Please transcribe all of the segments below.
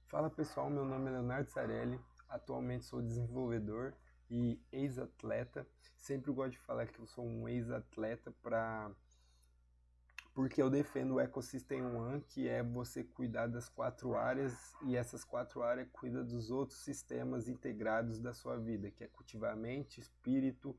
Fala pessoal, meu nome é Leonardo Sarelli, atualmente sou desenvolvedor e ex-atleta. Sempre gosto de falar que eu sou um ex-atleta porque eu defendo o Ecosystem One, que é você cuidar das quatro áreas e essas quatro áreas cuidam dos outros sistemas integrados da sua vida, que é cultivar a mente, espírito,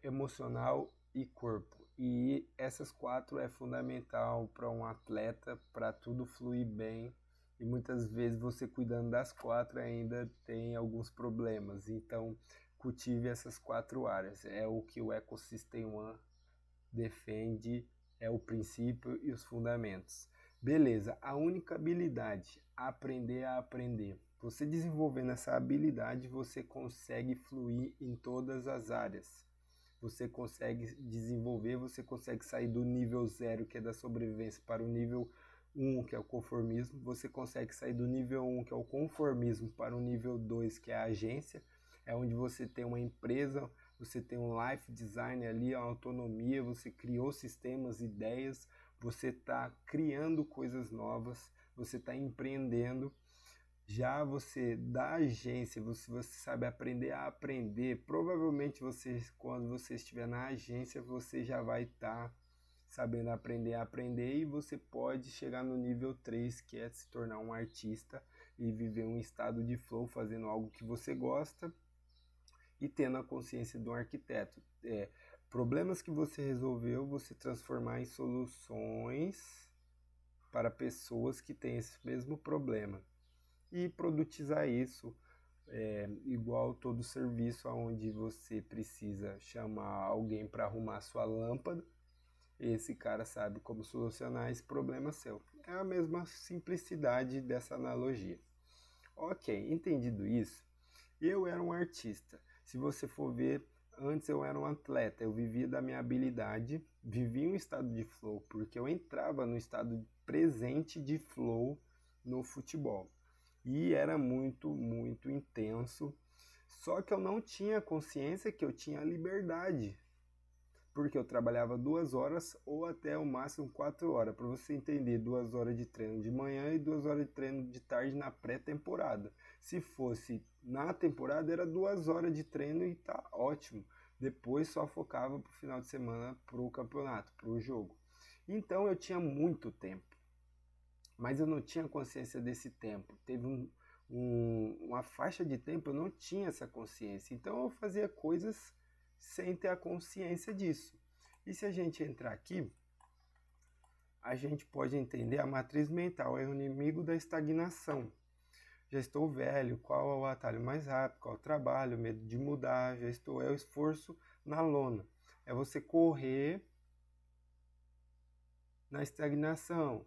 emocional e corpo. E essas quatro é fundamental para um atleta, para tudo fluir bem. E muitas vezes você cuidando das quatro ainda tem alguns problemas. Então, cultive essas quatro áreas. É o que o Ecosystem One defende, é o princípio e os fundamentos. Beleza, a única habilidade, aprender a aprender. Você desenvolvendo essa habilidade, você consegue fluir em todas as áreas. Você consegue desenvolver, você consegue sair do nível 0, que é da sobrevivência, para o nível 1, que é o conformismo. Você consegue sair do nível 1, que é o conformismo, para o nível 2, que é a agência. É onde você tem uma empresa, você tem um life design ali, a autonomia, você criou sistemas, ideias, você está criando coisas novas, você está empreendendo. Já você da agência, você sabe aprender a aprender. Provavelmente você, quando você estiver na agência, você já vai estar sabendo aprender a aprender e você pode chegar no nível 3, que é se tornar um artista e viver um estado de flow fazendo algo que você gosta e tendo a consciência de um arquiteto. Problemas que você resolveu, você transformar em soluções para pessoas que têm esse mesmo problema e produtizar isso, igual todo serviço onde você precisa chamar alguém para arrumar sua lâmpada. Esse cara sabe como solucionar esse problema seu. É a mesma simplicidade dessa analogia. Ok, entendido isso, eu era um artista. Se você for ver, antes eu era um atleta, eu vivia da minha habilidade, vivia um estado de flow, porque eu entrava no estado presente de flow no futebol. E era muito, muito intenso. Só que eu não tinha consciência que eu tinha liberdade, porque eu trabalhava 2 horas ou até o máximo 4 horas. Para você entender, 2 horas de treino de manhã e 2 horas de treino de tarde na pré-temporada. Se fosse na temporada, era 2 horas de treino e tá ótimo. Depois só focava pro final de semana pro campeonato, pro jogo. Então eu tinha muito tempo, mas eu não tinha consciência desse tempo. Teve uma faixa de tempo, eu não tinha essa consciência. Então eu fazia coisas sem ter a consciência disso. E se a gente entrar aqui, a gente pode entender a matriz mental é o inimigo da estagnação. Já estou velho, qual é o atalho mais rápido, qual é o trabalho, medo de mudar, já estou, é o esforço na lona. É você correr na estagnação.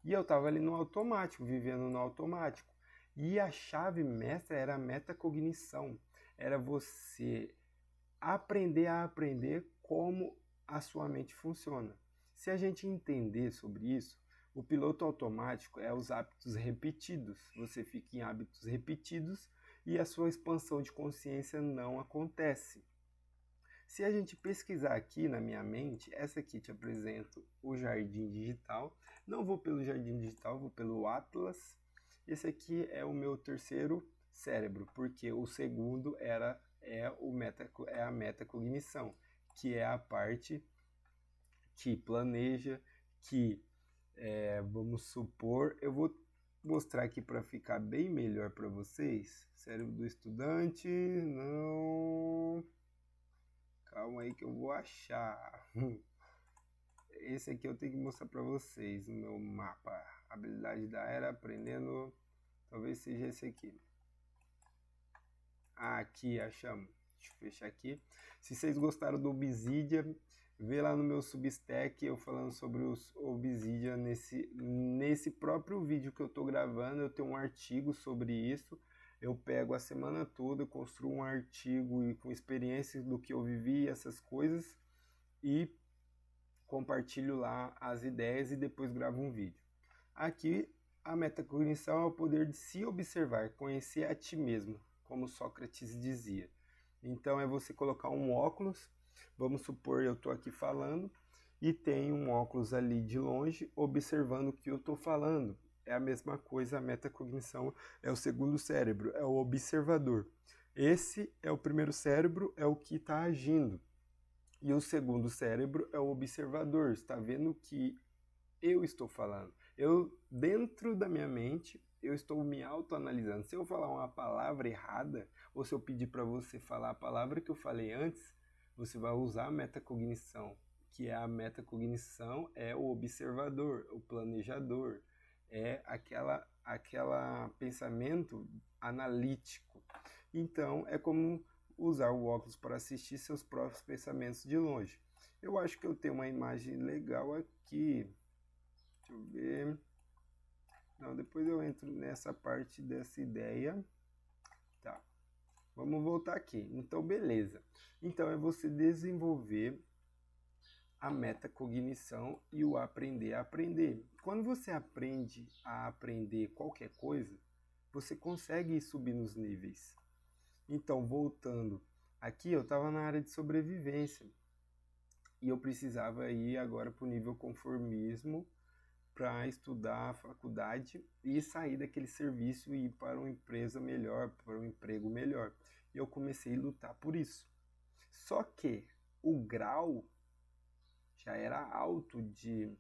E eu estava ali no automático, vivendo no automático. E a chave mestra era a metacognição. Era você aprender a aprender como a sua mente funciona. Se a gente entender sobre isso, o piloto automático é os hábitos repetidos. Você fica em hábitos repetidos e a sua expansão de consciência não acontece. Se a gente pesquisar aqui na minha mente, essa aqui te apresento o Jardim Digital. Não vou pelo Jardim Digital, vou pelo Atlas. Esse aqui é o meu terceiro cérebro, porque o segundo é a metacognição, que é a parte que planeja, que vamos supor, eu vou mostrar aqui para ficar bem melhor para vocês. Cérebro do estudante, não. Calma aí que eu vou achar. Esse aqui eu tenho que mostrar para vocês, o meu mapa. Habilidade da era, aprendendo. Talvez seja esse aqui. Ah, aqui, achamos. Deixa eu fechar aqui. Se vocês gostaram do Obsidian, vê lá no meu Substack eu falando sobre os Obsidian nesse próprio vídeo que eu estou gravando. Eu tenho um artigo sobre isso. Eu pego a semana toda, construo um artigo e com experiências do que eu vivi, essas coisas, e compartilho lá as ideias e depois gravo um vídeo. Aqui, a metacognição é o poder de se observar, conhecer a ti mesmo, como Sócrates dizia. Então é você colocar um óculos, vamos supor eu estou aqui falando, e tem um óculos ali de longe observando o que eu estou falando. é a mesma coisa, a metacognição é o segundo cérebro, é o observador. Esse é o primeiro cérebro, é o que está agindo. E o segundo cérebro é o observador, está vendo o que eu estou falando. Eu, dentro da minha mente, eu estou me autoanalisando. Se eu falar uma palavra errada, ou se eu pedir para você falar a palavra que eu falei antes, você vai usar a metacognição, que é a metacognição é o observador, o planejador, é aquela pensamento analítico. Então, é como usar o óculos para assistir seus próprios pensamentos de longe. Eu acho que eu tenho uma imagem legal aqui. Deixa eu ver. Não, depois eu entro nessa parte dessa ideia. Tá. Vamos voltar aqui. Então, beleza. Então, é você desenvolver a metacognição e o aprender a aprender. Quando você aprende a aprender qualquer coisa, você consegue ir subir nos níveis. Então, voltando aqui, eu estava na área de sobrevivência e eu precisava ir agora para o nível conformismo para estudar a faculdade e sair daquele serviço e ir para uma empresa melhor, para um emprego melhor. E eu comecei a lutar por isso. Só que o grau já era alto de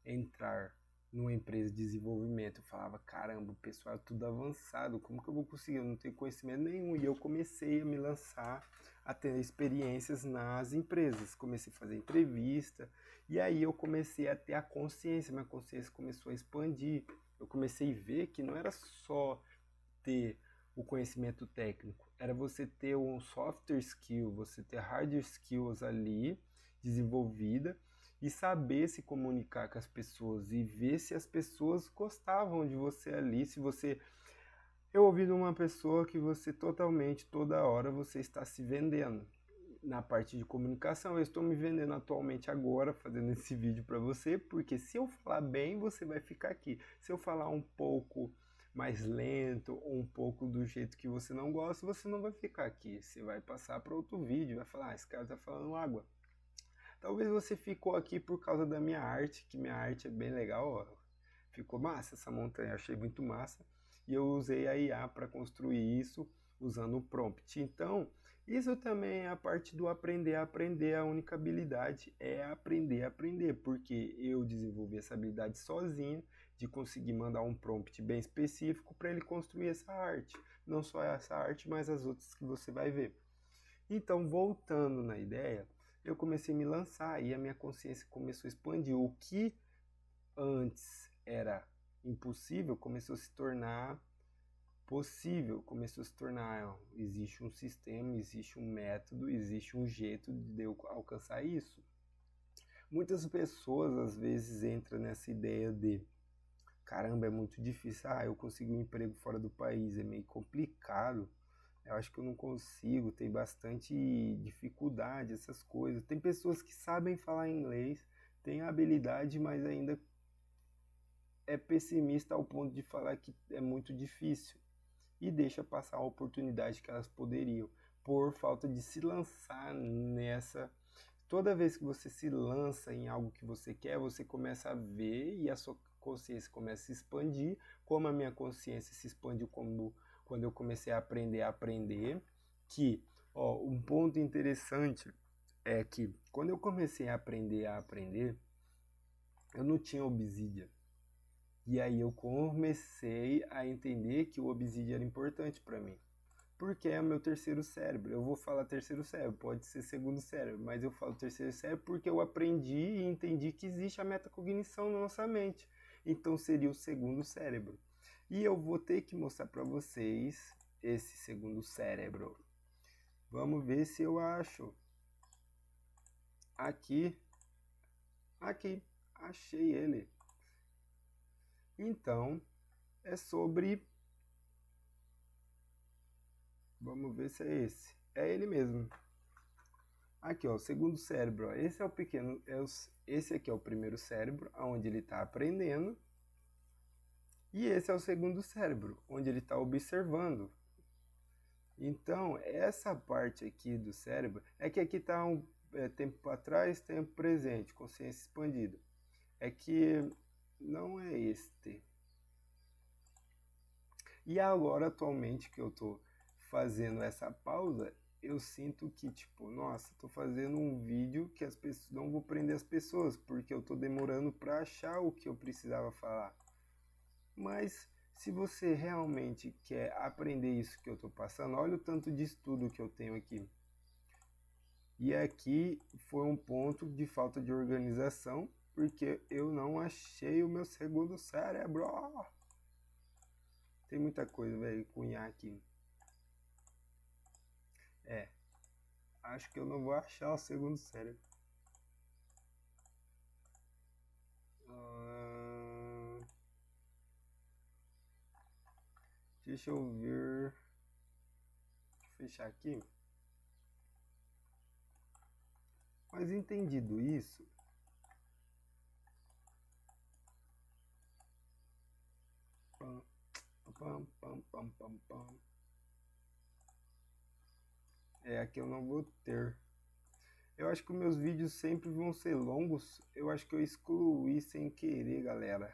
entrar numa empresa de desenvolvimento. Eu falava, caramba, o pessoal é tudo avançado, como que eu vou conseguir? Eu não tenho conhecimento nenhum. E eu comecei a me lançar, a ter experiências nas empresas. Comecei a fazer entrevista, e aí eu comecei a ter a consciência, minha consciência começou a expandir. Eu comecei a ver que não era só ter o conhecimento técnico, era você ter um software skill, você ter hard skills ali desenvolvida e saber se comunicar com as pessoas e ver se as pessoas gostavam de você ali, se você... Eu ouvi de uma pessoa que você totalmente, toda hora, você está se vendendo. Na parte de comunicação, eu estou me vendendo atualmente agora, fazendo esse vídeo para você, porque se eu falar bem, você vai ficar aqui. Se eu falar um pouco mais lento, ou um pouco do jeito que você não gosta, você não vai ficar aqui. Você vai passar para outro vídeo, vai falar, esse cara está falando água. Talvez você ficou aqui por causa da minha arte, que minha arte é bem legal, ó. Ficou massa essa montanha, achei muito massa. E eu usei a IA para construir isso usando o prompt. Então, isso também é a parte do aprender a aprender. A única habilidade é aprender a aprender, porque eu desenvolvi essa habilidade sozinho de conseguir mandar um prompt bem específico para ele construir essa arte. Não só essa arte, mas as outras que você vai ver. Então, voltando na ideia, eu comecei a me lançar e a minha consciência começou a expandir. O que antes era impossível começou a se tornar possível, começou a se tornar, existe um sistema, existe um método, existe um jeito de eu alcançar isso. Muitas pessoas às vezes entram nessa ideia de caramba, é muito difícil, eu consigo um emprego fora do país, é meio complicado. Eu acho que eu não consigo, tem bastante dificuldade, essas coisas. Tem pessoas que sabem falar inglês, têm habilidade, mas ainda é pessimista ao ponto de falar que é muito difícil. E deixa passar a oportunidade que elas poderiam, por falta de se lançar nessa... Toda vez que você se lança em algo que você quer, você começa a ver e a sua consciência começa a se expandir, como a minha consciência se expandiu quando eu comecei a aprender, que, um ponto interessante é que quando eu comecei a aprender, eu não tinha Obsidian. E aí eu comecei a entender que o Obsidian era importante para mim. Porque é o meu terceiro cérebro. Eu vou falar terceiro cérebro, pode ser segundo cérebro, mas eu falo terceiro cérebro porque eu aprendi e entendi que existe a metacognição na nossa mente. Então seria o segundo cérebro. E eu vou ter que mostrar para vocês esse segundo cérebro. Vamos ver se eu acho. Aqui, achei ele. Então, é sobre... Vamos ver se é esse. É ele mesmo. Aqui, ó, o segundo cérebro. Ó. Esse é o pequeno... Esse aqui é o primeiro cérebro, onde ele está aprendendo. E esse é o segundo cérebro, onde ele está observando. Então, essa parte aqui do cérebro... É que aqui está tempo atrás, tempo presente, consciência expandida. É que não é este. E agora, atualmente, que eu tô fazendo essa pausa, eu sinto que, tipo, nossa, tô fazendo um vídeo que as pessoas não vou prender as pessoas, porque eu tô demorando para achar o que eu precisava falar. Mas se você realmente quer aprender isso que eu tô passando, olha o tanto de estudo que eu tenho aqui. E aqui foi um ponto de falta de organização, porque eu não achei o meu segundo cérebro. Tem muita coisa, velho, cunhar aqui. É, acho que eu não vou achar o segundo cérebro. Deixa eu ver. Deixa eu fechar aqui. Mas entendido isso, pam, pam, pam, pam, pam, pam. Aqui eu não vou ter. Eu acho que os meus vídeos sempre vão ser longos. Eu acho que eu excluí sem querer, galera.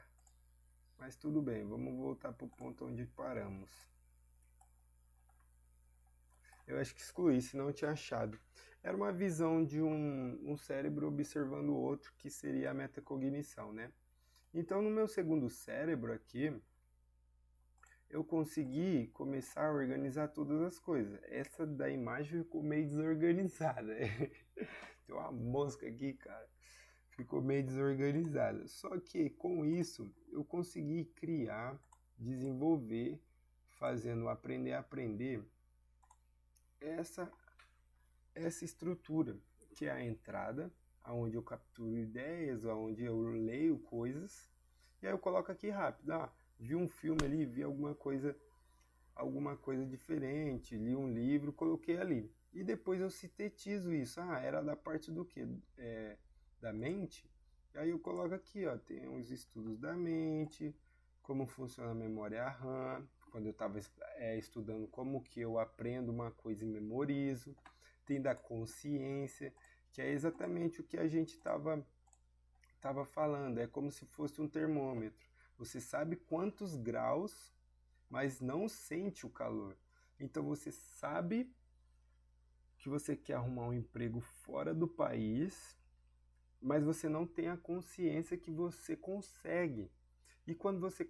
Mas tudo bem, vamos voltar pro ponto onde paramos. Eu acho que excluí, senão eu tinha achado. Era uma visão de um cérebro observando o outro, que seria a metacognição, né? Então, no meu segundo cérebro aqui, eu consegui começar a organizar todas as coisas. Essa da imagem ficou meio desorganizada. Tem uma mosca aqui, cara. Ficou meio desorganizada. Só que com isso eu consegui criar, desenvolver, fazendo aprender a aprender essa essa estrutura, que é a entrada, aonde eu capturo ideias, aonde eu leio coisas, e aí eu coloco aqui rápido, vi um filme ali, vi alguma coisa diferente, li um livro, coloquei ali. E depois eu sintetizo isso. Era da parte do quê? Da mente? E aí eu coloco aqui, ó, tem os estudos da mente, como funciona a memória RAM, quando eu estava estudando como que eu aprendo uma coisa e memorizo, tem da consciência, que é exatamente o que a gente estava falando, é como se fosse um termômetro. Você sabe quantos graus, mas não sente o calor. Então você sabe que você quer arrumar um emprego fora do país, mas você não tem a consciência que você consegue. E quando você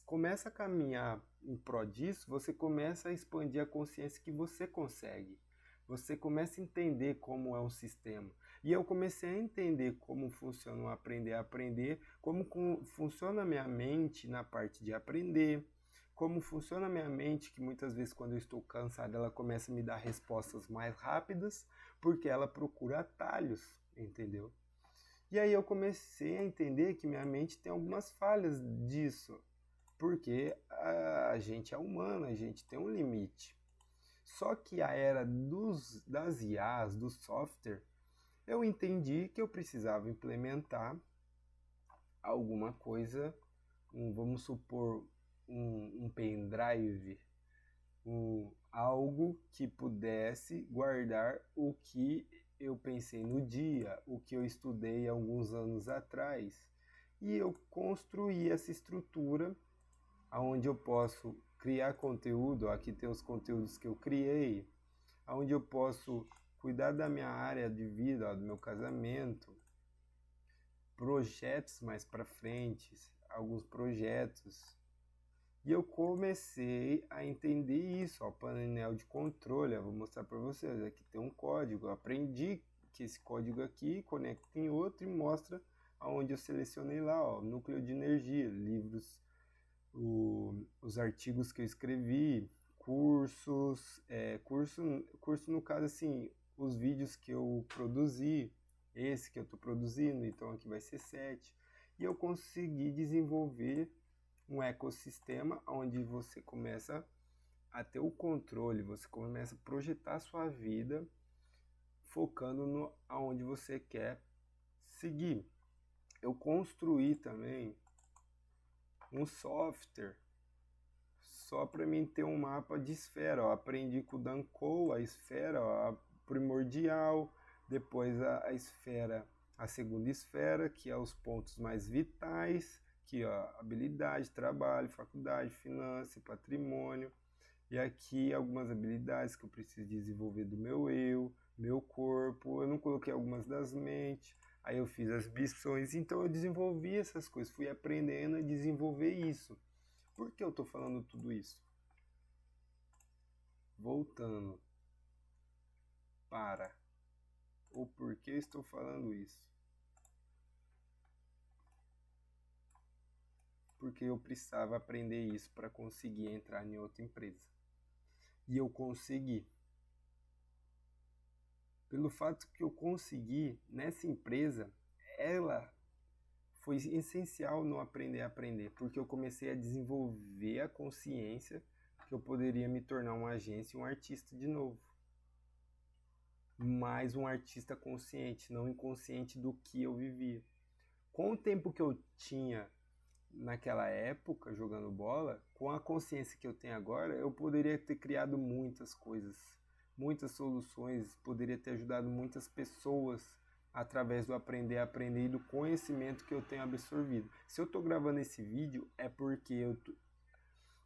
começa a caminhar em prol disso, você começa a expandir a consciência que você consegue. Você começa a entender como é um sistema. E eu comecei a entender como funciona o aprender a aprender, como funciona a minha mente na parte de aprender, como funciona a minha mente, que muitas vezes quando eu estou cansado ela começa a me dar respostas mais rápidas, porque ela procura atalhos, entendeu? E aí eu comecei a entender que minha mente tem algumas falhas disso, porque a gente é humano, a gente tem um limite. Só que a era das IAs, do software, eu entendi que eu precisava implementar alguma coisa, vamos supor, um pendrive, algo que pudesse guardar o que eu pensei no dia, o que eu estudei alguns anos atrás. E eu construí essa estrutura onde eu posso criar conteúdo, aqui tem os conteúdos que eu criei, onde eu posso cuidar da minha área de vida, do meu casamento, projetos mais para frente, alguns projetos. E eu comecei a entender isso, o painel de controle, eu vou mostrar para vocês, aqui tem um código, eu aprendi que esse código aqui conecta em outro e mostra aonde eu selecionei lá, ó, núcleo de energia, livros, os artigos que eu escrevi, cursos, curso no caso assim, os vídeos que eu produzi, esse que eu estou produzindo, então aqui vai ser 7, e eu consegui desenvolver um ecossistema onde você começa a ter o controle, você começa a projetar a sua vida focando no aonde você quer seguir. Eu construí também um software só para mim ter um mapa de esfera. Eu aprendi com o Dankou a esfera, a primordial, depois a esfera, a segunda esfera, que é os pontos mais vitais, aqui, ó, habilidade, trabalho, faculdade, finança, patrimônio. E aqui algumas habilidades que eu preciso desenvolver do meu eu, meu corpo. Eu não coloquei algumas das mentes. Aí eu fiz as missões, então eu desenvolvi essas coisas, fui aprendendo a desenvolver isso. Por que eu tô falando tudo isso? Voltando para o porquê eu estou falando isso. Porque eu precisava aprender isso para conseguir entrar em outra empresa. E eu consegui. Pelo fato que eu consegui, nessa empresa, ela foi essencial no aprender a aprender, porque eu comecei a desenvolver a consciência que eu poderia me tornar um agente e um artista de novo. Mas um artista consciente, não inconsciente do que eu vivia. Com o tempo que eu tinha naquela época jogando bola, com a consciência que eu tenho agora, eu poderia ter criado muitas coisas, muitas soluções, poderia ter ajudado muitas pessoas através do aprender a aprender e do conhecimento que eu tenho absorvido. Se eu estou gravando esse vídeo é porque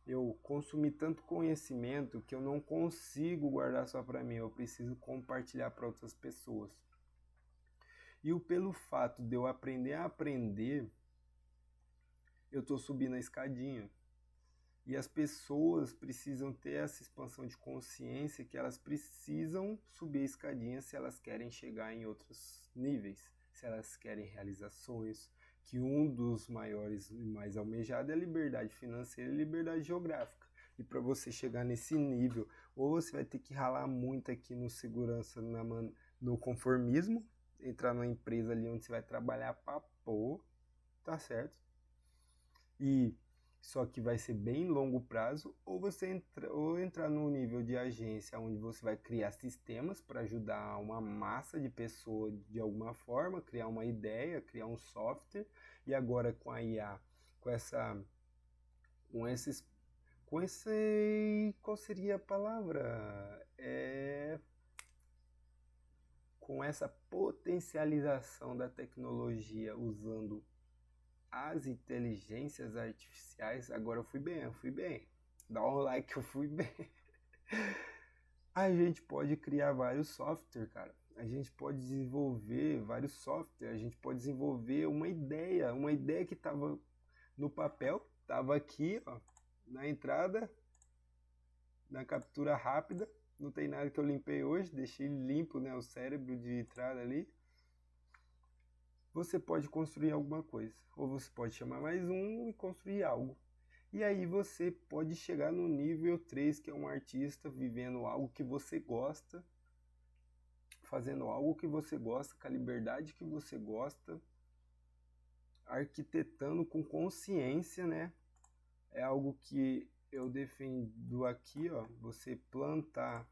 eu consumi tanto conhecimento que eu não consigo guardar só para mim, eu preciso compartilhar para outras pessoas. E pelo fato de eu aprender a aprender, eu estou subindo a escadinha. E as pessoas precisam ter essa expansão de consciência que elas precisam subir a escadinha se elas querem chegar em outros níveis, se elas querem realizações, que um dos maiores e mais almejados é a liberdade financeira e a liberdade geográfica. E para você chegar nesse nível, ou você vai ter que ralar muito aqui no segurança, no conformismo, entrar numa empresa ali onde você vai trabalhar pra pôr, tá certo? E só que vai ser bem longo prazo, ou você entrar no nível de agência, onde você vai criar sistemas para ajudar uma massa de pessoas de alguma forma, criar uma ideia, criar um software, e agora com a IA, qual seria a palavra? Com essa potencialização da tecnologia usando as inteligências artificiais, agora eu fui bem. Dá um like que eu fui bem. A gente pode criar vários softwares, cara. A gente pode desenvolver vários softwares, a gente pode desenvolver uma ideia que estava no papel, estava aqui, ó, na entrada, na captura rápida. Não tem nada que eu limpei hoje, deixei limpo, né, o cérebro de entrada ali. Você pode construir alguma coisa, ou você pode chamar mais um e construir algo. E aí você pode chegar no nível 3, que é um artista vivendo algo que você gosta, fazendo algo que você gosta, com a liberdade que você gosta, arquitetando com consciência, né? É algo que eu defendo aqui, ó, você plantar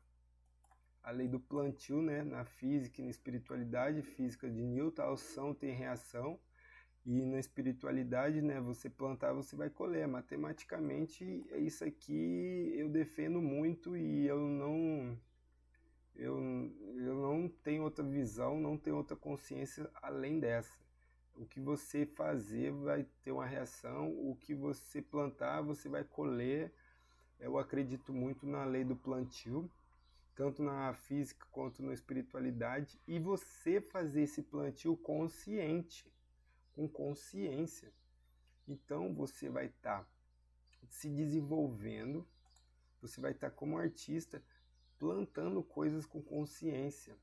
a lei do plantio, né, na física e na espiritualidade, física de Newton, a ação tem reação, e na espiritualidade, né, você plantar, você vai colher. Matematicamente, é isso aqui eu defendo muito e eu não tenho outra visão, não tenho outra consciência além dessa. O que você fazer vai ter uma reação, o que você plantar, você vai colher. Eu acredito muito na lei do plantio, tanto na física quanto na espiritualidade, e você fazer esse plantio consciente, com consciência. Então você vai estar se desenvolvendo, você vai estar como artista plantando coisas com consciência,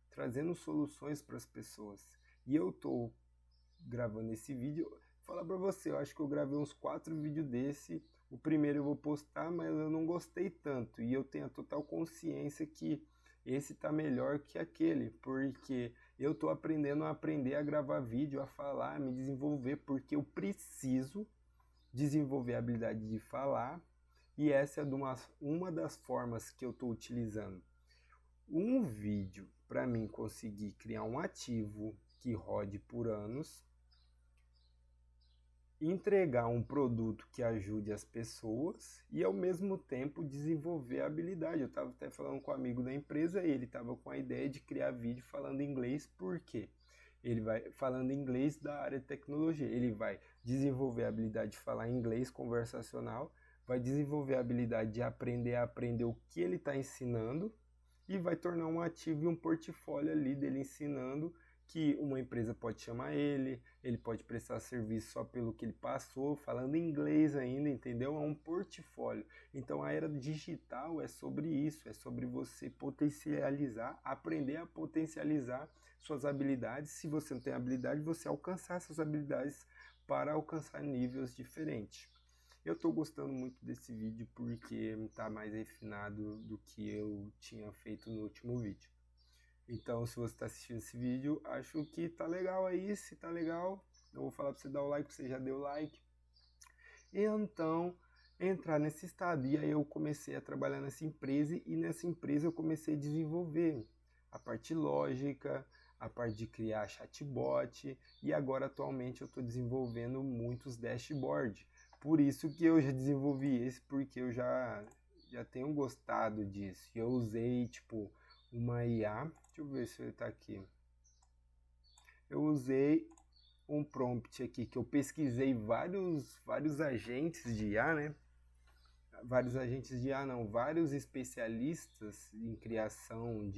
trazendo soluções para as pessoas. E eu estou gravando esse vídeo, vou falar para você, eu acho que eu gravei uns 4 vídeos desse. O primeiro eu vou postar, mas eu não gostei tanto. E eu tenho a total consciência que esse tá melhor que aquele, porque eu tô aprendendo a gravar vídeo, a falar, a me desenvolver, porque eu preciso desenvolver a habilidade de falar. E essa é uma das formas que eu tô utilizando. Um vídeo, para mim conseguir criar um ativo que rode por anos, entregar um produto que ajude as pessoas e ao mesmo tempo desenvolver a habilidade. Eu estava até falando com um amigo da empresa, ele estava com a ideia de criar vídeo falando inglês, por quê? Ele vai falando inglês da área de tecnologia, ele vai desenvolver a habilidade de falar inglês conversacional, vai desenvolver a habilidade de aprender a aprender o que ele está ensinando e vai tornar um ativo e um portfólio ali dele ensinando que uma empresa pode chamar ele pode prestar serviço só pelo que ele passou, falando inglês ainda, entendeu? É um portfólio. Então a era digital é sobre isso, é sobre você potencializar, aprender a potencializar suas habilidades. Se você não tem habilidade, você alcançar essas habilidades para alcançar níveis diferentes. Eu estou gostando muito desse vídeo porque está mais refinado do que eu tinha feito no último vídeo. Então, se você está assistindo esse vídeo, acho que tá legal aí. Se tá legal, eu vou falar para você dar o like, você já deu like. E então, entrar nesse estado. E aí eu comecei a trabalhar nessa empresa e nessa empresa eu comecei a desenvolver a parte lógica, a parte de criar chatbot e agora atualmente eu estou desenvolvendo muitos dashboards. Por isso que eu já desenvolvi esse, porque eu já tenho gostado disso. Eu usei tipo uma IA, deixa eu ver se ele está aqui. Eu usei um prompt aqui que eu pesquisei vários agentes de IA, né? Vários especialistas em criação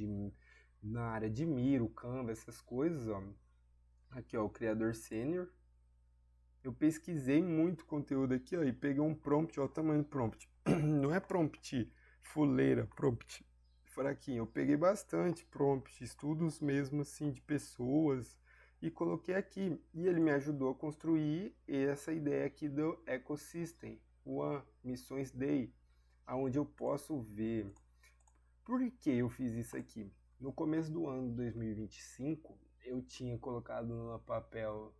na área de Miro, Canva, essas coisas, ó. Aqui, ó, o criador sênior. Eu pesquisei muito conteúdo aqui, ó, e peguei um prompt, ó, o tamanho do prompt. Não é prompt fuleira, prompt fraquinho. Eu peguei bastante prompt, estudos mesmo assim de pessoas e coloquei aqui. E ele me ajudou a construir essa ideia aqui do Ecosystem One Missões Day, onde eu posso ver. Por que eu fiz isso aqui? No começo do ano de 2025, eu tinha colocado no papel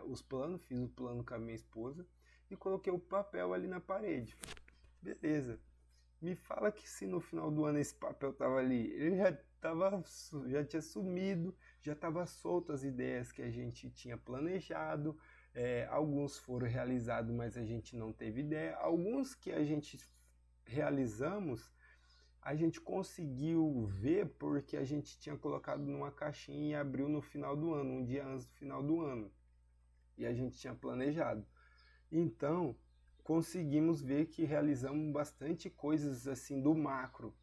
os planos, fiz o plano com a minha esposa e coloquei o papel ali na parede. Beleza. Me fala que se no final do ano esse papel tava ali, ele já tinha sumido, já estava solto as ideias que a gente tinha planejado, alguns foram realizados, mas a gente não teve ideia, alguns que a gente realizamos, a gente conseguiu ver porque a gente tinha colocado numa caixinha e abriu no final do ano, um dia antes do final do ano, e a gente tinha planejado. Então, conseguimos ver que realizamos bastante coisas assim do macro,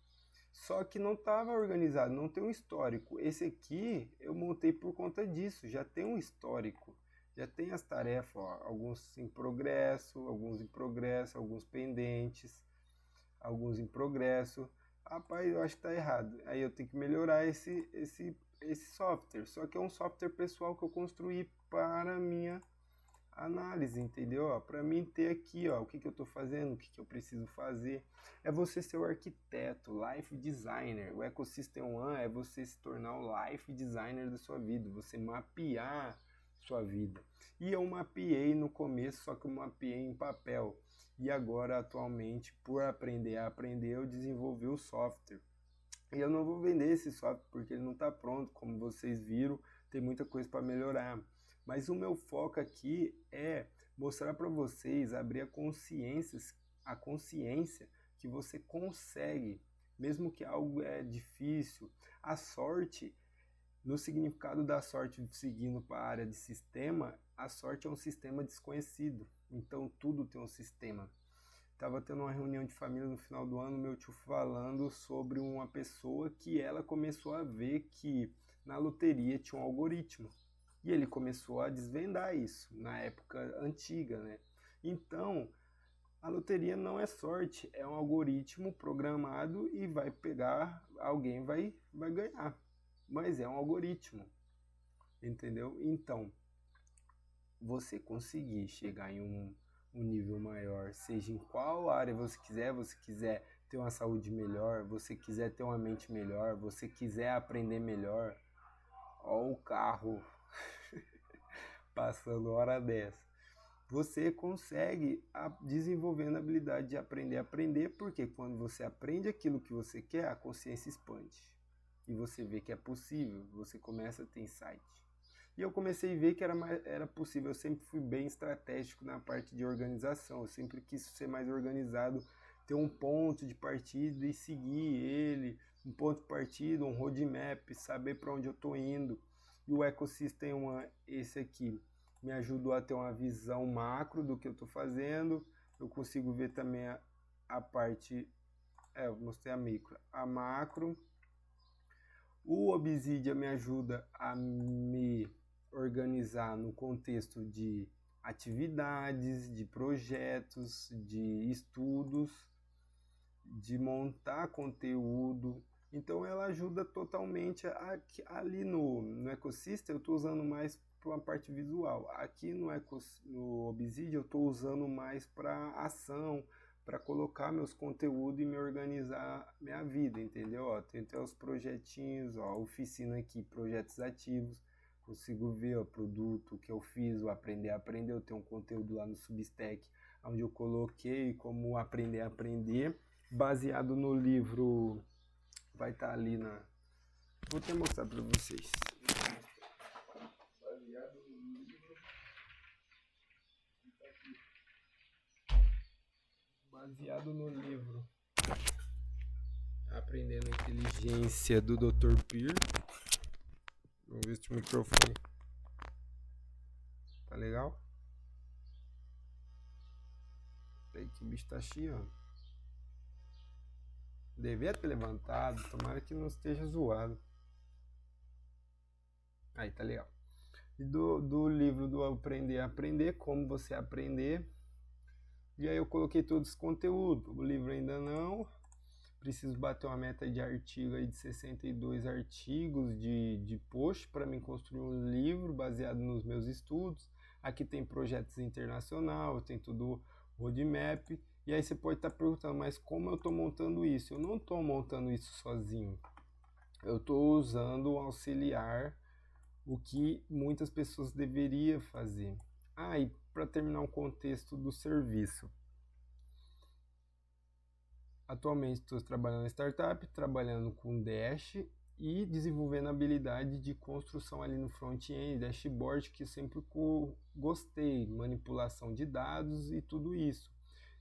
só que não estava organizado, não tem um histórico. Esse aqui eu montei por conta disso, já tem um histórico, já tem as tarefas, ó, alguns em progresso, alguns pendentes, alguns em progresso. Rapaz, eu acho que está errado, aí eu tenho que melhorar esse software, só que é um software pessoal que eu construí para minha análise, entendeu? Para mim ter aqui, ó, o que eu estou fazendo, o que eu preciso fazer. É você ser o arquiteto, life designer. O Ecosystem One é você se tornar o life designer da sua vida, você mapear sua vida. E eu mapeei no começo, só que eu mapeei em papel. E agora, atualmente, por aprender a aprender, eu desenvolvi o software. E eu não vou vender esse software porque ele não está pronto, como vocês viram, tem muita coisa para melhorar. Mas o meu foco aqui é mostrar para vocês, abrir a consciência que você consegue, mesmo que algo é difícil. A sorte, no significado da sorte seguindo para a área de sistema, a sorte é um sistema desconhecido, então tudo tem um sistema. Estava tendo uma reunião de família no final do ano, meu tio falando sobre uma pessoa que ela começou a ver que na loteria tinha um algoritmo. E ele começou a desvendar isso na época antiga, né? Então, a loteria não é sorte, é um algoritmo programado e vai pegar, alguém vai ganhar. Mas é um algoritmo, entendeu? Então, você conseguir chegar em um nível maior, seja em qual área você quiser ter uma saúde melhor, você quiser ter uma mente melhor, você quiser aprender melhor, ó o carro passando hora dessa. Você consegue desenvolvendo a habilidade de aprender a aprender, porque quando você aprende aquilo que você quer, a consciência expande. E você vê que é possível, você começa a ter insight. E eu comecei a ver que era possível, eu sempre fui bem estratégico na parte de organização, eu sempre quis ser mais organizado, ter um ponto de partida e seguir ele, um ponto de partida, um roadmap, saber para onde eu estou indo. E o Ecosystem One, esse aqui, me ajudou a ter uma visão macro do que eu estou fazendo. Eu consigo ver também a parte, eu mostrei a micro, a macro. O Obsidian me ajuda a me organizar no contexto de atividades, de projetos, de estudos, de montar conteúdo. Então ela ajuda totalmente ali no ecossistema. Eu estou usando mais para uma parte visual. Aqui no Obsidian eu estou usando mais para ação, para colocar meus conteúdos e me organizar minha vida, entendeu? Ó, tem até os projetinhos, ó, oficina aqui, projetos ativos. Consigo ver o produto que eu fiz, o aprender a aprender. Eu tenho um conteúdo lá no Substack, onde eu coloquei como aprender a aprender, baseado no livro, vai estar ali na... Vou até mostrar para vocês. Baseado no livro... Baseado no livro Aprendendo Inteligência do Dr. Peer. Vamos ver se o microfone tá legal. Peraí que o bicho tá chiando. Devia ter levantado, tomara que não esteja zoado. Aí, tá legal. E do livro do Aprender a Aprender, como você aprender. E aí eu coloquei todos os conteúdos. O livro ainda não. Preciso bater uma meta de artigo aí de 62 artigos de post para mim construir um livro baseado nos meus estudos. Aqui tem projetos internacionais, tem tudo roadmap. E aí você pode estar perguntando, mas como eu estou montando isso? Eu não estou montando isso sozinho. Eu estou usando um auxiliar, o que muitas pessoas deveriam fazer. Ah, e para terminar o contexto do serviço. Atualmente estou trabalhando em startup, trabalhando com Dash e desenvolvendo habilidade de construção ali no front-end, dashboard, que eu sempre gostei, manipulação de dados e tudo isso.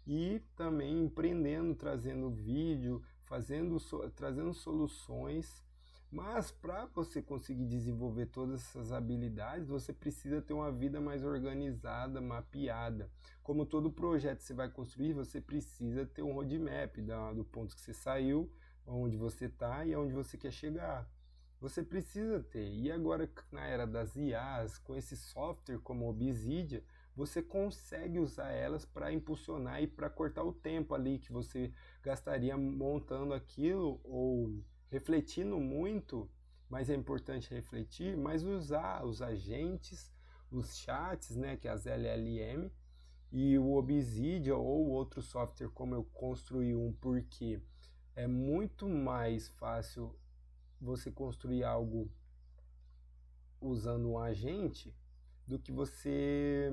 E também empreendendo, trazendo vídeo, trazendo soluções. Mas para você conseguir desenvolver todas essas habilidades, você precisa ter uma vida mais organizada, mapeada. Como todo projeto que você vai construir, você precisa ter um roadmap do ponto que você saiu, onde você está e aonde você quer chegar. Você precisa ter. E agora, na era das IAs, com esse software como o Obsidian, você consegue usar elas para impulsionar e para cortar o tempo ali que você gastaria montando aquilo ou refletindo muito, mas é importante refletir, mas usar os agentes, os chats, né, que é as LLM, e o Obsidian ou outro software como eu construí um, porque é muito mais fácil você construir algo usando um agente do que você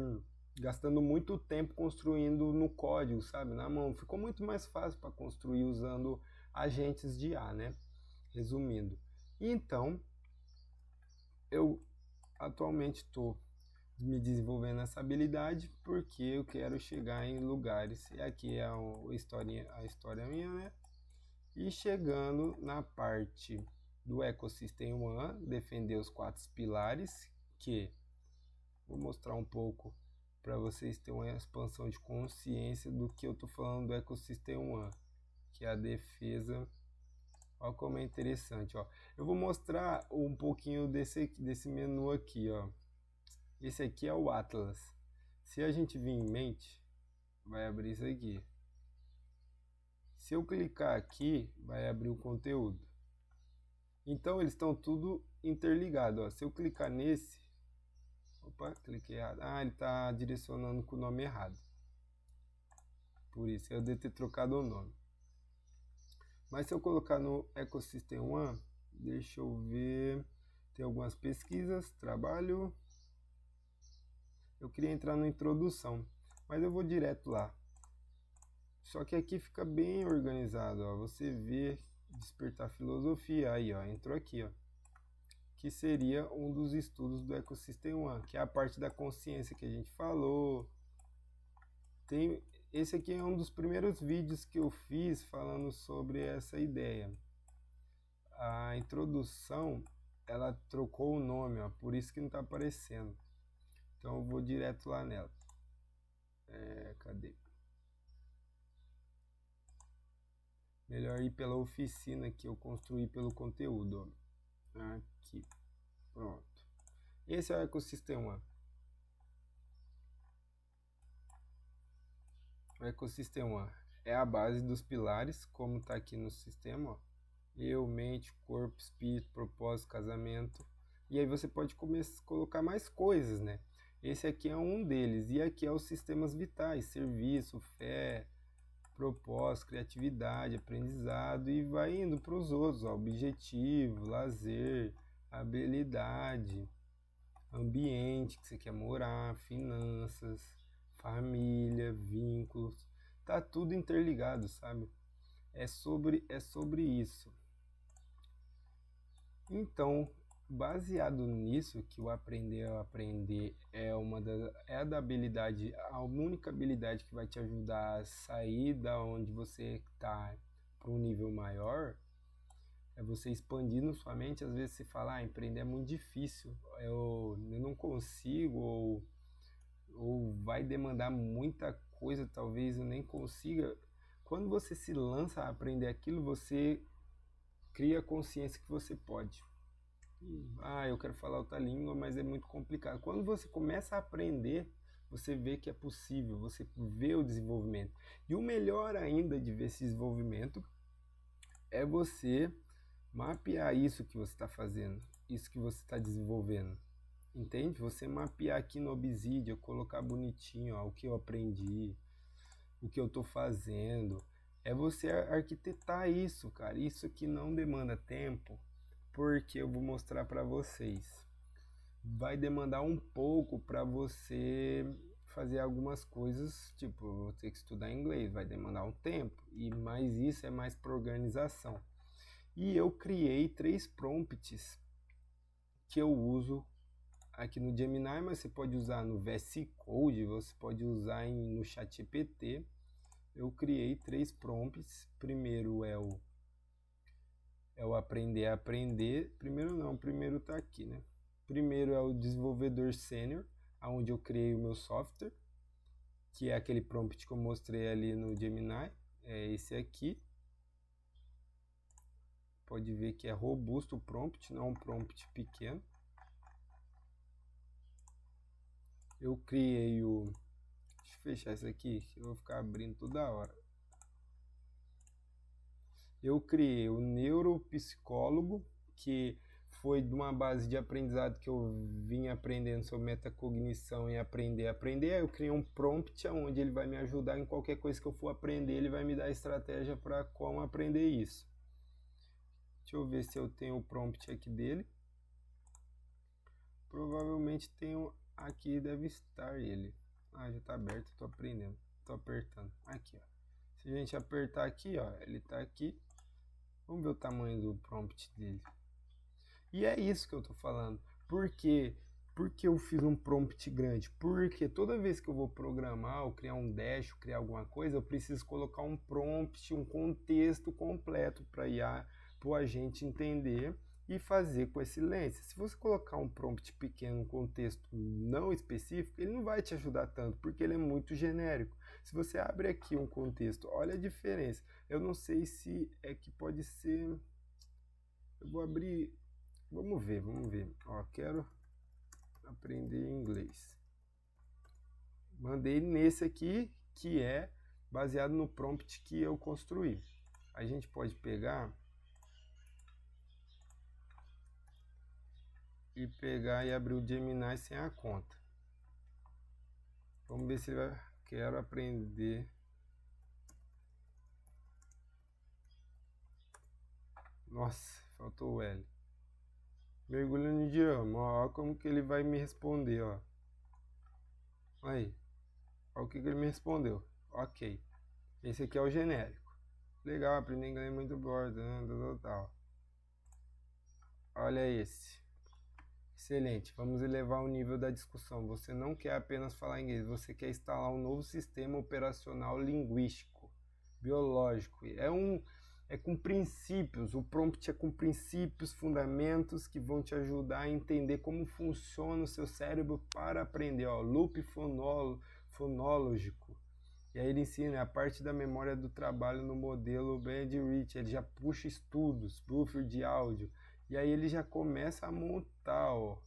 gastando muito tempo construindo no código, sabe, na mão. Ficou muito mais fácil para construir usando agentes de IA, né? Resumindo. Então, eu atualmente estou me desenvolvendo essa habilidade porque eu quero chegar em lugares. E aqui é a história minha, né? E chegando na parte do Ecosystem One, defender os 4 pilares, que vou mostrar um pouco para vocês terem uma expansão de consciência do que eu estou falando do Ecosystem One, que é a defesa. Olha como é interessante, ó. Eu vou mostrar um pouquinho desse menu aqui, ó. Esse aqui é o Atlas. Se a gente vir em mente, vai abrir isso aqui. Se eu clicar aqui, vai abrir o conteúdo. Então eles estão tudo interligados, ó. Se eu clicar nesse, opa, cliquei errado. Ah, ele está direcionando com o nome errado. Por isso eu devo ter trocado o nome. Mas se eu colocar no Ecosystem One, deixa eu ver, tem algumas pesquisas, trabalho. Eu queria entrar na introdução, mas eu vou direto lá. Só que aqui fica bem organizado, ó. Você vê despertar filosofia, aí ó, entrou aqui, ó. Que seria um dos estudos do Ecosystem One, que é a parte da consciência que a gente falou. Esse aqui é um dos primeiros vídeos que eu fiz falando sobre essa ideia. A introdução, ela trocou o nome, ó, por isso que não está aparecendo. Então eu vou direto lá nela. Cadê? Melhor ir pela oficina que eu construí pelo conteúdo. Aqui. Pronto. Esse é o ecossistema. O ecossistema é a base dos pilares, como está aqui no sistema. Ó. Eu, mente, corpo, espírito, propósito, casamento. E aí você pode colocar mais coisas, né? Esse aqui é um deles. E aqui é os sistemas vitais, serviço, fé, propósito, criatividade, aprendizado, e vai indo para os outros, ó, objetivo, lazer, habilidade, ambiente que você quer morar, finanças, família, vínculos, tá tudo interligado, sabe? É sobre isso. Então, baseado nisso, que o aprender a aprender é a da habilidade, a única habilidade que vai te ajudar a sair da onde você está para um nível maior, é você expandindo sua mente. Às vezes você fala, empreender é muito difícil, eu não consigo, ou vai demandar muita coisa, talvez eu nem consiga. Quando você se lança a aprender aquilo, você cria a consciência que você pode. Eu quero falar outra língua, mas é muito complicado. Quando você começa a aprender, você vê que é possível, você vê o desenvolvimento. E o melhor ainda de ver esse desenvolvimento é você mapear isso que você está fazendo, isso que você está desenvolvendo. Entende? Você mapear aqui no Obsidian, colocar bonitinho, ó, o que eu aprendi, o que eu estou fazendo. É você arquitetar isso, cara. Isso aqui não demanda tempo, porque eu vou mostrar para vocês. Vai demandar um pouco para você fazer algumas coisas, tipo, eu vou ter que estudar inglês, vai demandar um tempo, mas isso é mais para organização. E eu criei 3 prompts que eu uso aqui no Gemini, mas você pode usar no VS Code, você pode usar no ChatGPT. Eu criei 3 prompts. Primeiro é o aprender a aprender. Primeiro tá aqui, né? Primeiro é o desenvolvedor sênior, onde eu criei o meu software, que é aquele prompt que eu mostrei ali no Gemini. É esse aqui. Pode ver que é robusto o prompt, não é um prompt pequeno. Eu criei o... Deixa eu fechar isso aqui, que eu vou ficar abrindo toda hora. Eu criei o neuropsicólogo, que foi de uma base de aprendizado que eu vim aprendendo sobre metacognição e aprender a aprender. Aí eu criei um prompt onde ele vai me ajudar em qualquer coisa que eu for aprender, ele vai me dar estratégia para como aprender isso. Deixa eu ver se eu tenho o prompt aqui dele. Provavelmente tenho aqui, deve estar ele. Já está aberto, estou aprendendo. Estou apertando. Aqui, ó. Se a gente apertar aqui, ó, ele está aqui. Vamos ver o tamanho do prompt dele. E é isso que eu estou falando. Por quê? Porque eu fiz um prompt grande? Porque toda vez que eu vou programar, ou criar um dash, ou criar alguma coisa, eu preciso colocar um prompt, um contexto completo para o agente entender e fazer com excelência. Se você colocar um prompt pequeno, um contexto não específico, ele não vai te ajudar tanto, porque ele é muito genérico. Se você abre aqui um contexto, olha a diferença. Eu não sei se é que pode ser... Eu vou abrir... Vamos ver. Ó, quero aprender inglês. Mandei nesse aqui, que é baseado no prompt que eu construí. A gente pode pegar e abrir o Gemini sem a conta. Vamos ver se ele vai... Quero aprender... Nossa, faltou o L. Mergulho no idioma. Ó, como que ele vai me responder, ó. Aí. Olha o que ele me respondeu. Ok. Esse aqui é o genérico. Legal, aprender inglês muito bom. Tal. Olha esse. Excelente. Vamos elevar o nível da discussão. Você não quer apenas falar inglês, você quer instalar um novo sistema operacional linguístico, biológico. é com princípios. O prompt é com princípios, fundamentos que vão te ajudar a entender como funciona o seu cérebro para aprender. Ó, loop fonológico. E aí ele ensina a parte da memória do trabalho no modelo Bandrich. Ele já puxa estudos, buffer de áudio. E aí ele já começa a montar, ó.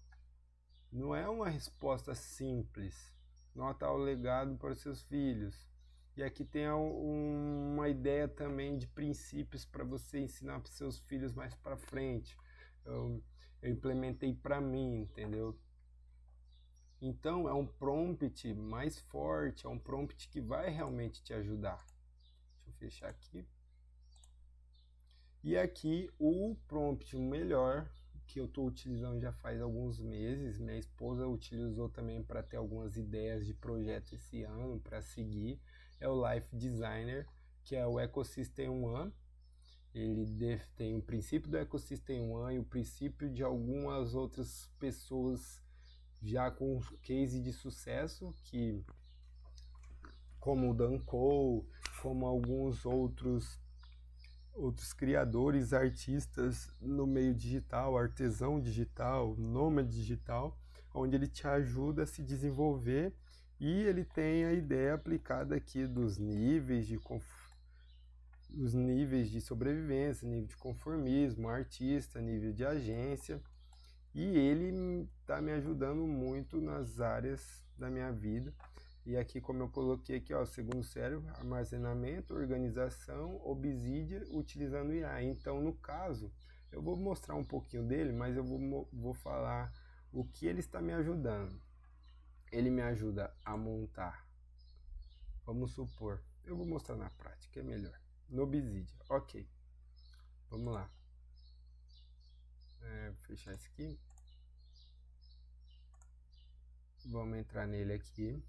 Não é uma resposta simples. Nota o legado para os seus filhos. E aqui tem uma ideia também de princípios para você ensinar para os seus filhos mais para frente. Eu implementei para mim, entendeu? Então é um prompt mais forte, é um prompt que vai realmente te ajudar. Deixa eu fechar aqui. E aqui o prompt melhor, que eu estou utilizando já faz alguns meses, minha esposa utilizou também para ter algumas ideias de projeto esse ano para seguir, é o Life Designer, que é o Ecosystem One. Ele tem o princípio do Ecosystem One e o princípio de algumas outras pessoas já com case de sucesso, que como o Dan Cole, como alguns outros criadores, artistas no meio digital, artesão digital, nômade digital, onde ele te ajuda a se desenvolver, e ele tem a ideia aplicada aqui dos níveis de sobrevivência, nível de conformismo, artista, nível de agência, e ele está me ajudando muito nas áreas da minha vida. E aqui, como eu coloquei aqui, ó, segundo cérebro, armazenamento, organização, Obsidian, utilizando IA. Então, no caso, eu vou mostrar um pouquinho dele, mas eu vou falar o que ele está me ajudando. Ele me ajuda a montar, vamos supor, eu vou mostrar na prática, é melhor. No Obsidian, ok. Vamos lá. Vou fechar isso aqui. Vamos entrar nele aqui.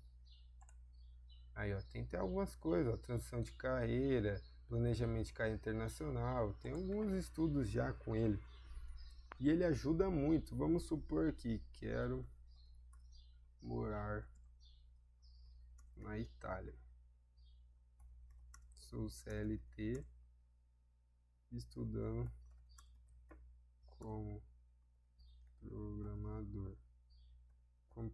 Aí, ó, tem até algumas coisas, ó, transição de carreira, planejamento de carreira internacional, tem alguns estudos já com ele. E ele ajuda muito. Vamos supor que quero morar na Itália. Sou CLT, estudando como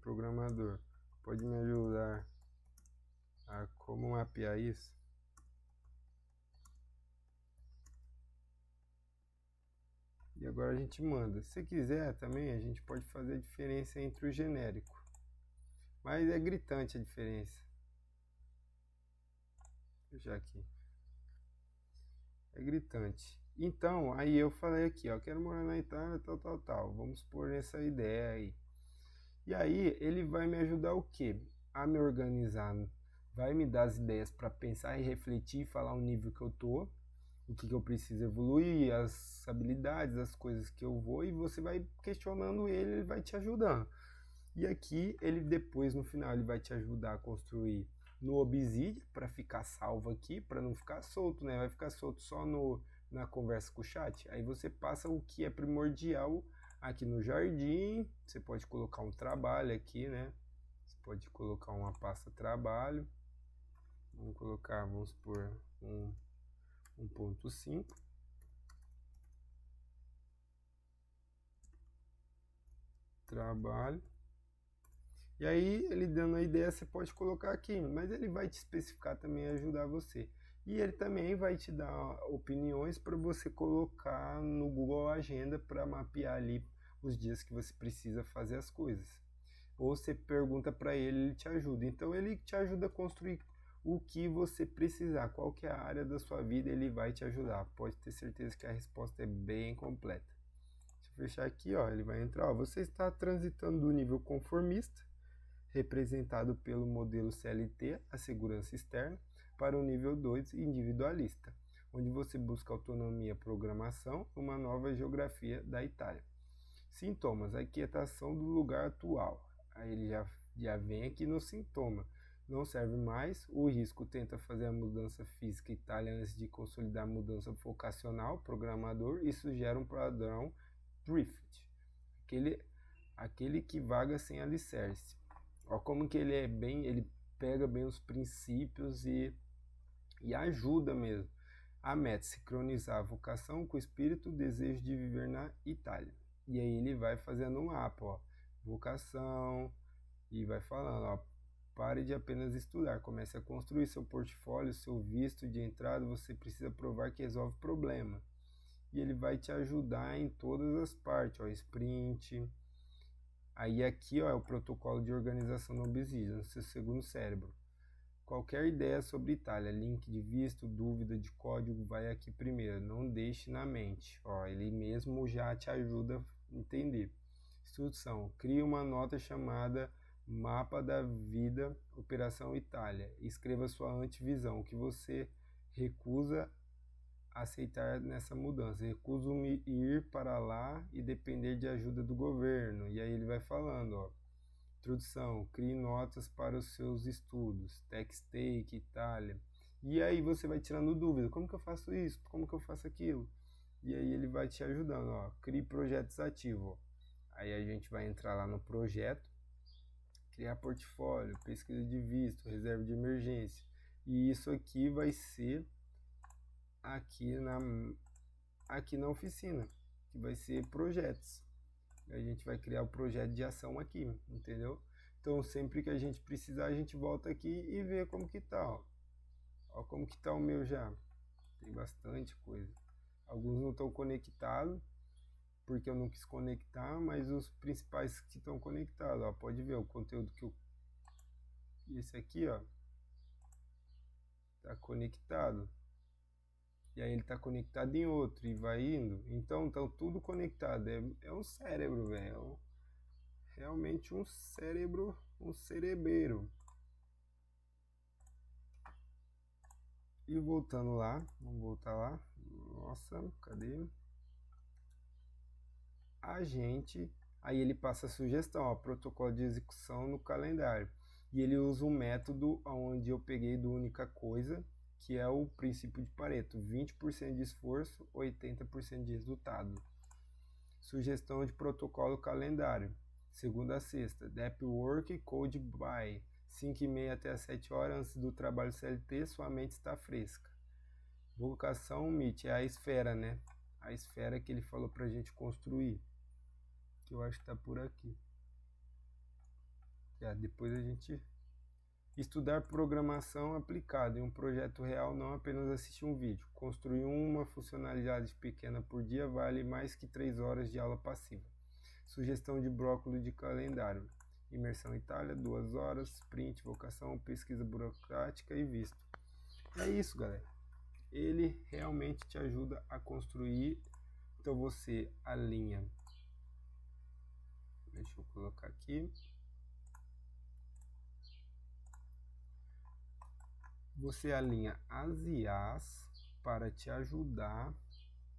programador. Pode me ajudar a como mapear isso? E agora a gente manda. Se quiser também, a gente pode fazer a diferença entre o genérico. Mas é gritante a diferença. Vou fechar aqui. É gritante. Então, aí eu falei aqui, ó, quero morar na Itália, tal. Vamos pôr essa ideia aí. E aí, ele vai me ajudar o quê? A me organizar. Vai me dar as ideias para pensar e refletir, falar o nível que eu tô, o que eu preciso evoluir, as habilidades, as coisas que eu vou, e você vai questionando ele vai te ajudando. E aqui, ele depois, no final, ele vai te ajudar a construir no Obsidian, para ficar salvo aqui, para não ficar solto, né? Vai ficar solto só na conversa com o chat. Aí você passa o que é primordial aqui no jardim. Você pode colocar um trabalho aqui, né? Você pode colocar uma pasta trabalho. Vamos por 1.5. Trabalho. E aí, ele dando a ideia, você pode colocar aqui, mas ele vai te especificar também e ajudar você. E ele também vai te dar opiniões para você colocar no Google Agenda para mapear ali os dias que você precisa fazer as coisas. Ou você pergunta para ele, ele te ajuda. Então ele te ajuda a construir o que você precisar, qual que é a área da sua vida, ele vai te ajudar. Pode ter certeza que a resposta é bem completa. Deixa eu fechar aqui, ó, ele vai entrar, ó, você está transitando do nível conformista, representado pelo modelo CLT, a segurança externa, para o nível 2, individualista, onde você busca autonomia, programação, uma nova geografia da Itália. Sintomas, a inquietação do lugar atual. Aí ele já vem aqui no sintoma. Não serve mais, o risco tenta fazer a mudança física Itália antes de consolidar a mudança vocacional, programador, isso gera um padrão drift, aquele que vaga sem alicerce. Ó, como que ele pega bem os princípios e ajuda mesmo. A meta, sincronizar a vocação com o espírito, o desejo de viver na Itália. E aí ele vai fazendo um mapa, ó, vocação, e vai falando, ó, pare de apenas estudar, comece a construir seu portfólio, seu visto de entrada, você precisa provar que resolve problema. E ele vai te ajudar em todas as partes, ó, sprint. Aí aqui, ó, é o protocolo de organização no Obsidian, no seu segundo cérebro. Qualquer ideia sobre Itália, link de visto, dúvida de código, vai aqui primeiro, não deixe na mente. Ó, ele mesmo já te ajuda a entender. Instrução, crie uma nota chamada Mapa da Vida, Operação Itália. Escreva sua antevisão, o que você recusa aceitar nessa mudança. Recuso-me ir para lá e depender de ajuda do governo. E aí ele vai falando, ó. Introdução, crie notas para os seus estudos, Tech-Stake, Itália. E aí você vai tirando dúvida, como que eu faço isso? Como que eu faço aquilo? E aí ele vai te ajudando, ó, crie projetos ativos. Ó. Aí a gente vai entrar lá no projeto, criar portfólio, pesquisa de visto, reserva de emergência. E isso aqui vai ser aqui na oficina, que vai ser projetos. A gente vai criar o projeto de ação aqui, entendeu? Então sempre que a gente precisar, a gente volta aqui e vê como que tá, ó. Ó como que tá o meu já. Tem bastante coisa. Alguns não estão conectados, porque eu não quis conectar, mas os principais que estão conectados, ó. Pode ver o conteúdo que eu... Esse aqui, ó. Tá conectado. E aí ele tá conectado em outro e vai indo. Então tá tudo conectado. É um cérebro, velho. Realmente um cérebro, um cerebreiro. E voltando lá, vamos voltar lá. Nossa, cadê? A gente, aí ele passa a sugestão, ó, protocolo de execução no calendário. E ele usa um método onde eu peguei do única coisa, que é o princípio de Pareto, 20% de esforço, 80% de resultado. Sugestão de protocolo calendário, segunda a sexta, Deep Work Code by 5h30 até as 7 horas antes do trabalho CLT, sua mente está fresca. Vocação MIT é a esfera, né? A esfera que ele falou pra gente construir, que eu acho que tá por aqui. Depois a gente... Estudar programação aplicada em um projeto real, não apenas assistir um vídeo. Construir uma funcionalidade pequena por dia vale mais que 3 horas de aula passiva. Sugestão de brócolis de calendário. Imersão Itália, 2 horas, sprint, vocação, pesquisa burocrática e visto. É isso, galera. Ele realmente te ajuda a construir. Então você alinha. Deixa eu colocar aqui. Você alinha as IAs para te ajudar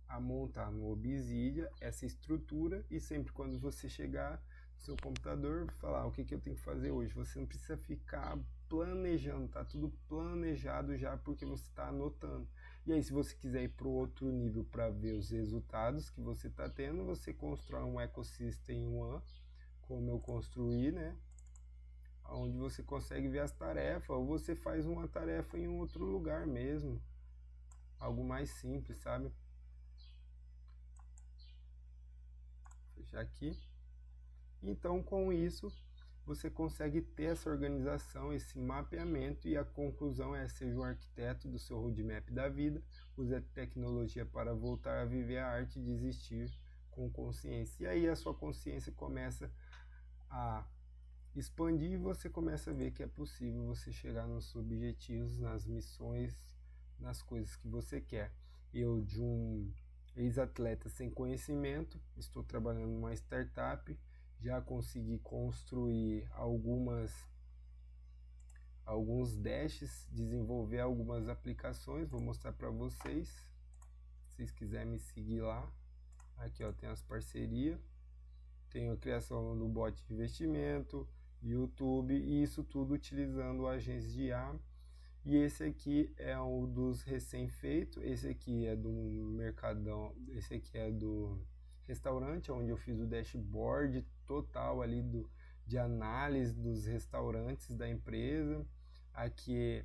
a montar no Obsidian essa estrutura e sempre quando você chegar no seu computador, falar o que eu tenho que fazer hoje. Você não precisa ficar planejando, tá tudo planejado já porque você está anotando. E aí se você quiser ir para o outro nível para ver os resultados que você está tendo, você constrói um Ecosystem One, como eu construí, né? Onde você consegue ver as tarefas, ou você faz uma tarefa em um outro lugar mesmo. Algo mais simples, sabe? Vou fechar aqui. Então, com isso, você consegue ter essa organização, esse mapeamento, e a conclusão é: seja um arquiteto do seu roadmap da vida, use a tecnologia para voltar a viver a arte de existir com consciência. E aí a sua consciência começa a expandir e você começa a ver que é possível você chegar nos objetivos, nas missões, nas coisas que você quer. Eu, de um ex-atleta sem conhecimento, estou trabalhando numa startup, já consegui construir alguns dashes, desenvolver algumas aplicações, vou mostrar para vocês, se vocês quiserem me seguir lá. Aqui ó, tem as parcerias, tem a criação do bot de investimento, YouTube, e isso tudo utilizando agências de IA. E esse aqui é um dos recém-feitos, esse aqui é do Mercadão, esse aqui é do restaurante, onde eu fiz o dashboard total ali de análise dos restaurantes da empresa. Aqui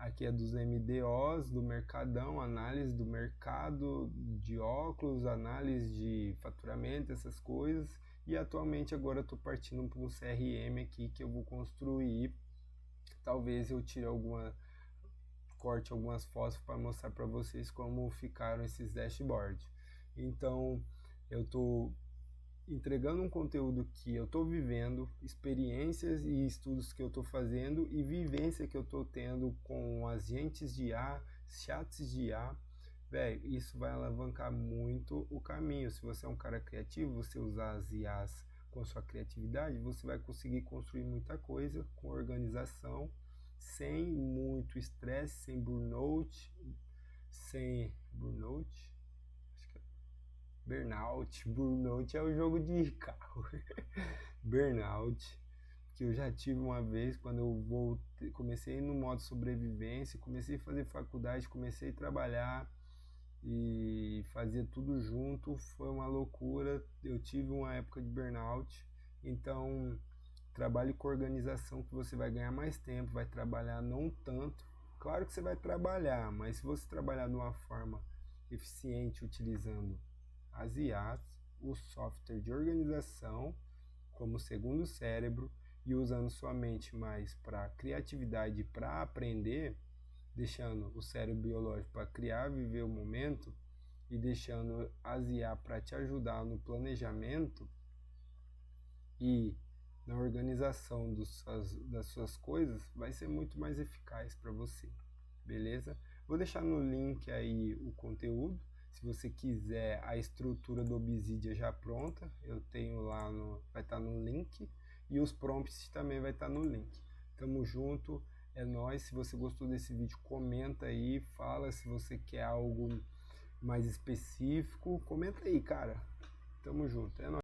Aqui é dos MDOs, do Mercadão, análise do mercado de óculos, análise de faturamento, essas coisas. E atualmente agora eu estou partindo para um CRM aqui que eu vou construir. Talvez eu tire corte algumas fotos para mostrar para vocês como ficaram esses dashboards. Então eu estou entregando um conteúdo que eu estou vivendo, experiências e estudos que eu estou fazendo e vivência que eu estou tendo com agentes de IA, chats de IA. Velho, isso vai alavancar muito o caminho. Se você é um cara criativo, você usar as IAs com sua criatividade, você vai conseguir construir muita coisa com organização, sem muito estresse, sem burnout, burnout é o jogo de carro. Burnout, que eu já tive uma vez quando eu comecei no modo sobrevivência, comecei a fazer faculdade, comecei a trabalhar e fazia tudo junto, foi uma loucura. Eu tive uma época de burnout, então trabalhe com organização que você vai ganhar mais tempo, vai trabalhar não tanto. Claro que você vai trabalhar, mas se você trabalhar de uma forma eficiente utilizando as IAs, o software de organização como segundo cérebro e usando sua mente mais para criatividade e para aprender, deixando o cérebro biológico para criar, viver o momento e deixando as IA para te ajudar no planejamento e na organização das suas coisas, vai ser muito mais eficaz para você, beleza? Vou deixar no link aí o conteúdo. Se você quiser a estrutura do Obsidian já pronta, eu tenho lá, vai estar no link, e os prompts também vai estar no link. Tamo junto, é nóis. Se você gostou desse vídeo, comenta aí, fala se você quer algo mais específico, comenta aí, cara. Tamo junto, é nóis.